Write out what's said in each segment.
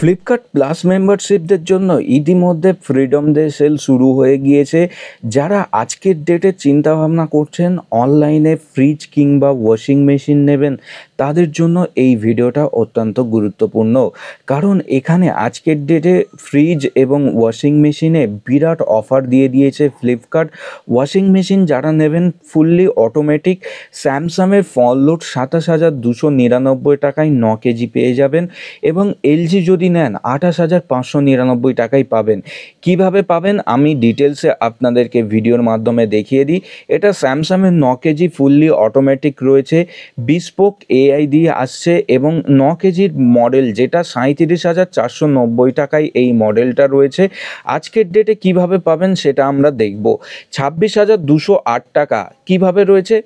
Flipkart plus মেম্বারশিপদের জন্য ইতিমধ্যে freedom day sell শুরু হয়ে গিয়েছে। যারা আজকের ডেটে চিন্তাভাবনা করছেন অনলাইনে ফ্রিজ কিংবা ওয়াশিং মেশিন নেবেন, তাদের জন্য এই ভিডিওটা অত্যন্ত গুরুত্বপূর্ণ। কারণ এখানে আজকের ডেটে ফ্রিজ এবং ওয়াশিং মেশিনে বিরাট অফার দিয়ে দিয়েছে ফ্লিপকার্ট। ওয়াশিং মেশিন যারা নেবেন ফুললি অটোমেটিক স্যামসাংয়ের ফনলোড ২৭,২৯৯ টাকায় ৯ কেজি পেয়ে যাবেন এবং এলজি যদি নেন ২৮,৫৯৯ টাকায় পাবেন। কিভাবে পাবেন আমি ডিটেলসে আপনাদেরকে ভিডিওর মাধ্যমে দেখিয়ে দিই। এটা স্যামসাংয়ের ৯ কেজি ফুললি অটোমেটিক রয়েছে, বিস্পোক এআই দিয়ে আসছে এবং ৯ কেজির মডেল যেটা ৩৭,৪৯০ টাকায় এই মডেলটা রয়েছে। আজকের ডেটে কিভাবে পাবেন সেটা আমরা দেখব। ২৬,২০৮ টাকা কিভাবে রয়েছে,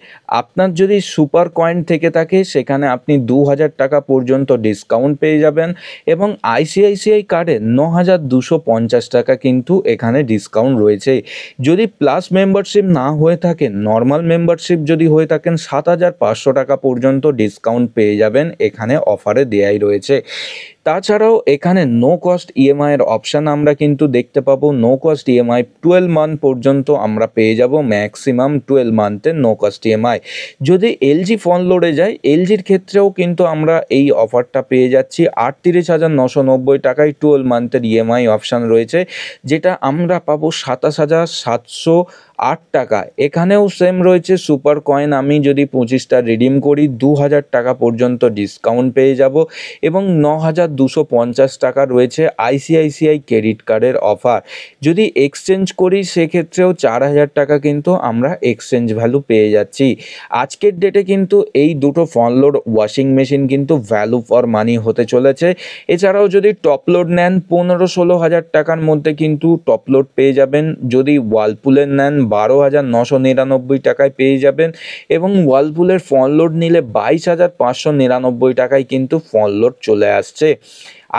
আপনার যদি সুপার কয়েন থেকে থাকে সেখানে আপনি ২,০০০ টাকা পর্যন্ত ডিসকাউন্ট পেয়ে যাবেন এবং আইসিআইসিআই কার্ডে ৯,২৫০ টাকা কিন্তু এখানে ডিসকাউন্ট রয়েছে। যদি প্লাস মেম্বারশিপ না হয়ে থাকেন, নর্মাল মেম্বারশিপ যদি হয়ে থাকেন ৭,৫০০ টাকা পর্যন্ত ডিসকাউন্ট পেয়ে যাবেন, এখানে অফারে দেয়াই রয়েছে। তাছাড়াও এখানে নো কস্ট ইএমআইয়ের অপশান আমরা কিন্তু দেখতে পাবো। নো কস্ট ইএমআই 12 মান্থ পর্যন্ত আমরা পেয়ে যাব, ম্যাক্সিমাম 12 মান্থের নো কস্ট ইএমআই। যদি এলজি ফোন লোডে যায়, এলজির ক্ষেত্রেও কিন্তু আমরা এই অফারটা পেয়ে যাচ্ছি। ৩৮,৯৯০ টাকায় 12 মান্থের ইএমআই অপশান রয়েছে, যেটা আমরা পাবো ২৭,৭০৮ টাকা। এখানেও সেম রয়েছে সুপার কয়েন, আমি যদি 25টা রিডিম করি ২,০০০ টাকা পর্যন্ত ডিসকাউন্ট পেয়ে যাব এবং ৯,২৫০ টাকা রয়েছে আইসিআইসিআই ক্রেডিট কার্ডের অফার। যদি এক্সচেঞ্জ করি সেক্ষেত্রেও ৪,০০০ টাকা কিন্তু আমরা এক্সচেঞ্জ ভ্যালু পেয়ে যাচ্ছি। আজকের ডেটে কিন্তু এই দুটো ফ্রন্ট-লোড ওয়াশিং মেশিন কিন্তু ভ্যালু ফর মানি হতে চলেছে। এছাড়াও যদি টপ লোড নেন ১৫-১৬ হাজার টাকার মধ্যে কিন্তু টপ লোড পেয়ে যাবেন। যদি ওয়ালপুলের নেন ১২,৯৯৯ টাকায় পেয়ে যাবেন এবং ওয়ালপুলের ফ্রন্ট লোড নিলে ২২,৫৯৯ টাকায় কিন্তু ফ্রন্ট লোড চলে আসছে।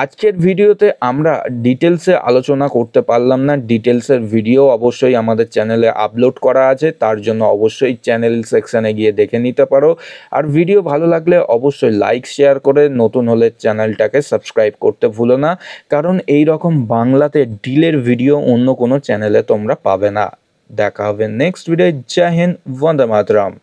আজকের ভিডিওতে আমরা ডিটেলসে আলোচনা করতে পারলাম না। ডিটেলসের ভিডিও অবশ্যই আমাদের চ্যানেলে আপলোড করা আছে, তার জন্য অবশ্যই চ্যানেল সেকশানে গিয়ে দেখে নিতে পারো। আর ভিডিও ভালো লাগলে অবশ্যই লাইক শেয়ার করে নতুন হলে চ্যানেলটাকে সাবস্ক্রাইব করতে ভুলো না, কারণ এই রকম বাংলাতে ডিলের ভিডিও অন্য কোনো চ্যানেলে তোমরা পাবে না। দেখা হবে নেক্সট ভিডিও। জয় হিন্দ, বন্দে মাতরম।